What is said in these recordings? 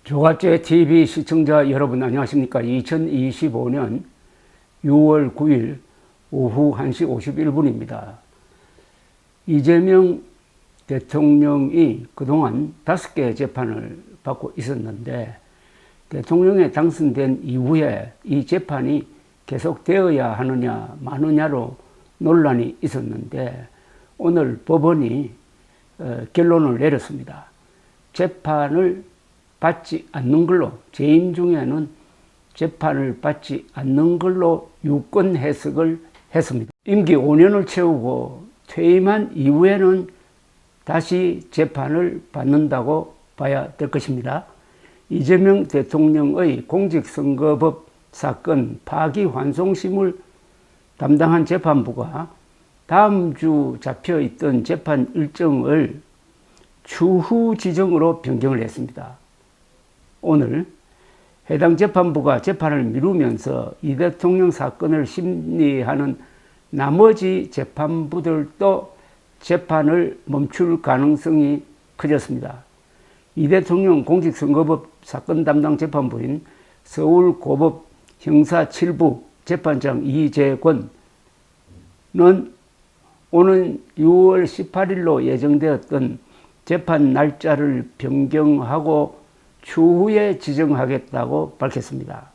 조갑제 TV 시청자 여러분 안녕하십니까? 2025년 6월 9일 오후 1시 51분입니다. 이재명 대통령이 그동안 5개의 재판을 받고 있었는데 대통령에 당선된 이후에 이 재판이 계속되어야 하느냐 마느냐로 논란이 있었는데 오늘 법원이 결론을 내렸습니다. 재판을 받지 않는 걸로, 재임 중에는 재판을 받지 않는 걸로 유권 해석을 했습니다. 임기 5년을 채우고 퇴임한 이후에는 다시 재판을 받는다고 봐야 될 것입니다. 이재명 대통령의 공직선거법 사건 파기환송심을 담당한 재판부가 다음 주 잡혀있던 재판 일정을 추후 지정으로 변경을 했습니다. 오늘 해당 재판부가 재판을 미루면서 이 대통령 사건을 심리하는 나머지 재판부들도 재판을 멈출 가능성이 커졌습니다. 이 대통령 공직선거법 사건 담당 재판부인 서울고법 형사 7부 재판장 이재권은 오는 6월 18일로 예정되었던 재판 날짜를 변경하고 추후에 지정하겠다고 밝혔습니다.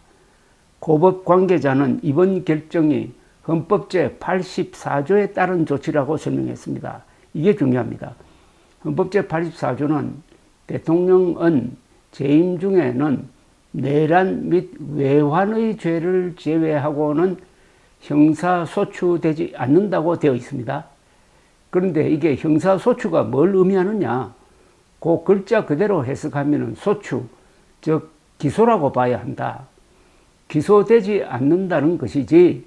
고법 관계자는 이번 결정이 헌법제 84조에 따른 조치라고 설명했습니다. 이게 중요합니다. 헌법제 84조는 대통령은 재임 중에는 내란 및 외환의 죄를 제외하고는 형사소추되지 않는다고 되어 있습니다. 그런데 이게 형사소추가 뭘 의미하느냐? 그 글자 그대로 해석하면 소추, 즉 기소라고 봐야 한다. 기소되지 않는다는 것이지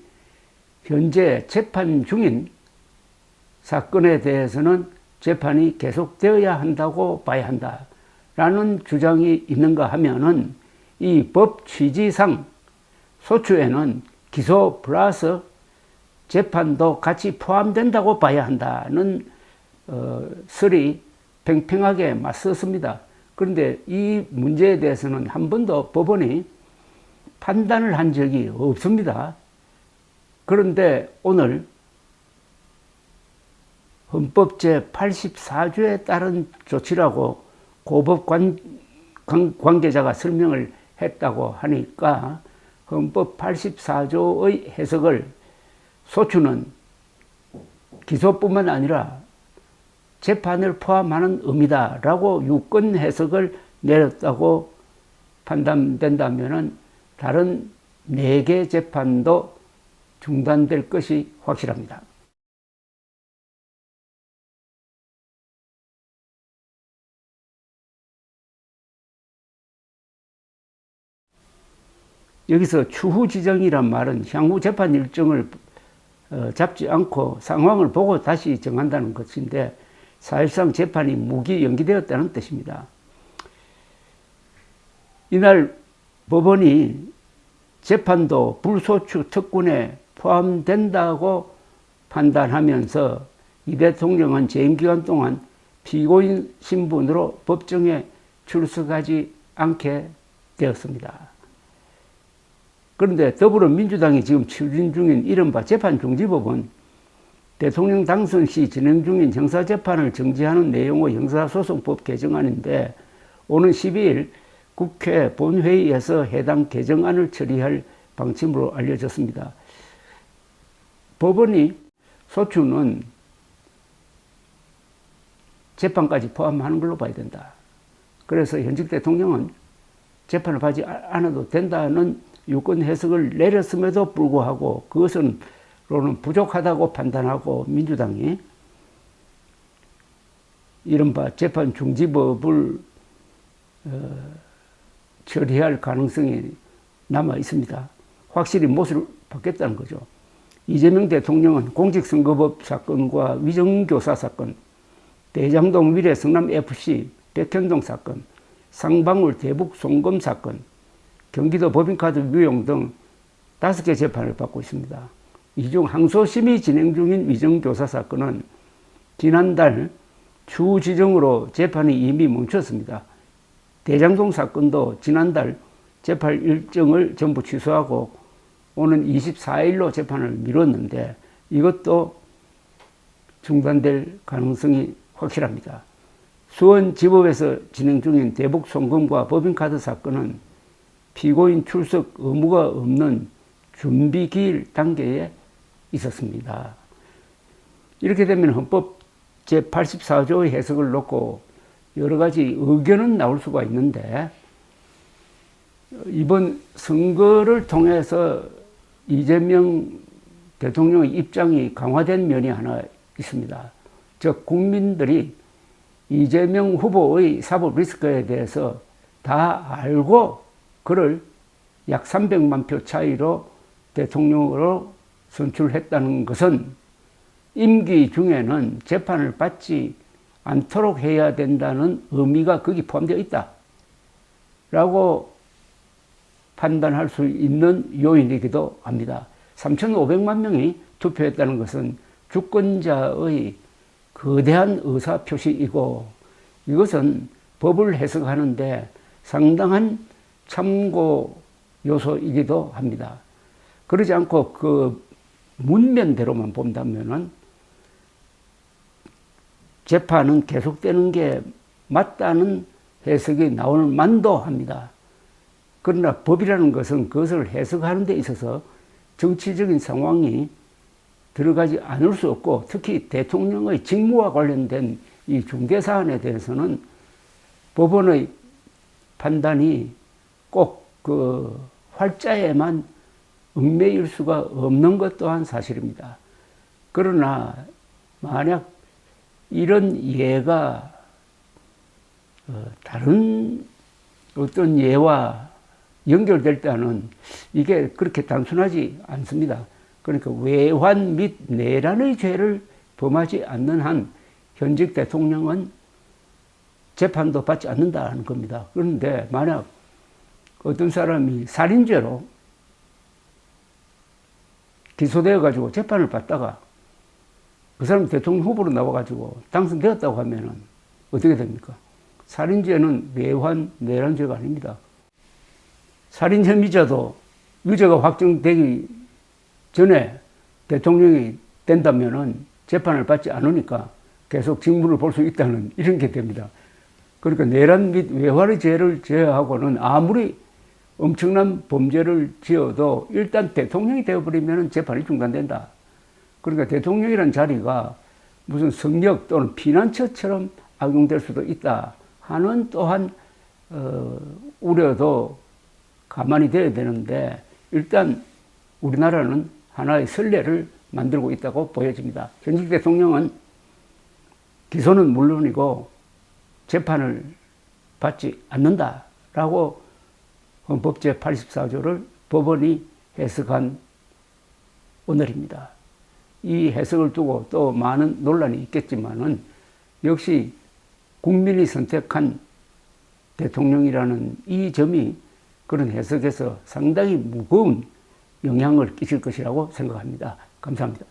현재 재판 중인 사건에 대해서는 재판이 계속되어야 한다고 봐야 한다라는 주장이 있는가 하면은 이 법 취지상 소추에는 기소 플러스 재판도 같이 포함된다고 봐야 한다는 설이 팽팽하게 맞섰습니다. 그런데 이 문제에 대해서는 한 번도 법원이 판단을 한 적이 없습니다. 그런데 오늘 헌법제 84조에 따른 조치라고 고법 관계자가 설명을 했다고 하니까 헌법 84조의 해석을 소추는 기소뿐만 아니라 재판을 포함하는 의미다라고 유권 해석을 내렸다고 판단된다면 다른 4개 재판도 중단될 것이 확실합니다. 여기서 추후 지정이란 말은 향후 재판 일정을 잡지 않고 상황을 보고 다시 정한다는 것인데 사실상 재판이 무기 연기되었다는 뜻입니다. 이날 법원이 재판도 불소추 특권에 포함된다고 판단하면서 이 대통령은 재임 기간 동안 피고인 신분으로 법정에 출석하지 않게 되었습니다. 그런데 더불어민주당이 지금 추진 중인 이른바 재판중지법은 대통령 당선 시 진행 중인 형사재판을 정지하는 내용의 형사소송법 개정안인데 오는 12일 국회 본회의에서 해당 개정안을 처리할 방침으로 알려졌습니다. 법원이 소추는 재판까지 포함하는 걸로 봐야 된다. 그래서 현직 대통령은 재판을 받지 않아도 된다는 유권 해석을 내렸음에도 불구하고 그것은 부족하다고 판단하고 민주당이 이른바 재판중지법을 처리할 가능성이 남아 있습니다. 확실히 못을 받겠다는 거죠. 이재명 대통령은 공직선거법 사건과 위정교사 사건, 대장동 위례 성남FC 백현동 사건, 상방울 대북 송금 사건, 경기도 법인카드 유용 등 5개 재판을 받고 있습니다. 이 중 항소심의 진행 중인 위정교사 사건은 지난달 추후 지정으로 재판이 이미 멈췄습니다. 대장동 사건도 지난달 재판 일정을 전부 취소하고 오는 24일로 재판을 미뤘는데 이것도 중단될 가능성이 확실합니다. 수원지법에서 진행 중인 대북 송금과 법인카드 사건은 피고인 출석 의무가 없는 준비기일 단계에 있었습니다. 이렇게 되면 헌법 제84조의 해석을 놓고 여러 가지 의견은 나올 수가 있는데 이번 선거를 통해서 이재명 대통령의 입장이 강화된 면이 하나 있습니다. 즉 국민들이 이재명 후보의 사법 리스크에 대해서 다 알고 그를 약 300만 표 차이로 대통령으로 선출했다는 것은 임기 중에는 재판을 받지 않도록 해야 된다는 의미가 거기 포함되어 있다 라고 판단할 수 있는 요인이기도 합니다. 3,500만 명이 투표했다는 것은 주권자의 거대한 의사표시이고 이것은 법을 해석하는데 상당한 참고 요소이기도 합니다. 그러지 않고 그 문면대로만 본다면은 재판은 계속되는 게 맞다는 해석이 나올 만도 합니다. 그러나 법이라는 것은 그것을 해석하는 데 있어서 정치적인 상황이 들어가지 않을 수 없고 특히 대통령의 직무와 관련된 이 중대사안에 대해서는 법원의 판단이 꼭 그 활자에만 얽매일 수가 없는 것 또한 사실입니다. 그러나 만약 이런 예가 다른 어떤 예와 연결될 때는 이게 그렇게 단순하지 않습니다. 그러니까 외환 및 내란의 죄를 범하지 않는 한 현직 대통령은 재판도 받지 않는다는 겁니다. 그런데 만약 어떤 사람이 살인죄로 기소되어 가지고 재판을 받다가 그 사람 대통령 후보로 나와 가지고 당선되었다고 하면은 어떻게 됩니까? 살인죄는 외환 내란죄가 아닙니다. 살인 혐의자도 유죄가 확정되기 전에 대통령이 된다면은 재판을 받지 않으니까 계속 직무를 볼 수 있다는 이런 게 됩니다. 그러니까 내란 및 외환의 죄를 제외하고는 아무리 엄청난 범죄를 지어도 일단 대통령이 되어버리면 재판이 중단된다. 그러니까 대통령이라는 자리가 무슨 성역 또는 피난처처럼 악용될 수도 있다 하는 또한 우려도 가만히 돼야 되는데 일단 우리나라는 하나의 선례를 만들고 있다고 보여집니다. 현직 대통령은 기소는 물론이고 재판을 받지 않는다라고 헌법 제84조를 법원이 해석한 오늘입니다. 이 해석을 두고 또 많은 논란이 있겠지만은 역시 국민이 선택한 대통령이라는 이 점이 그런 해석에서 상당히 무거운 영향을 끼칠 것이라고 생각합니다. 감사합니다.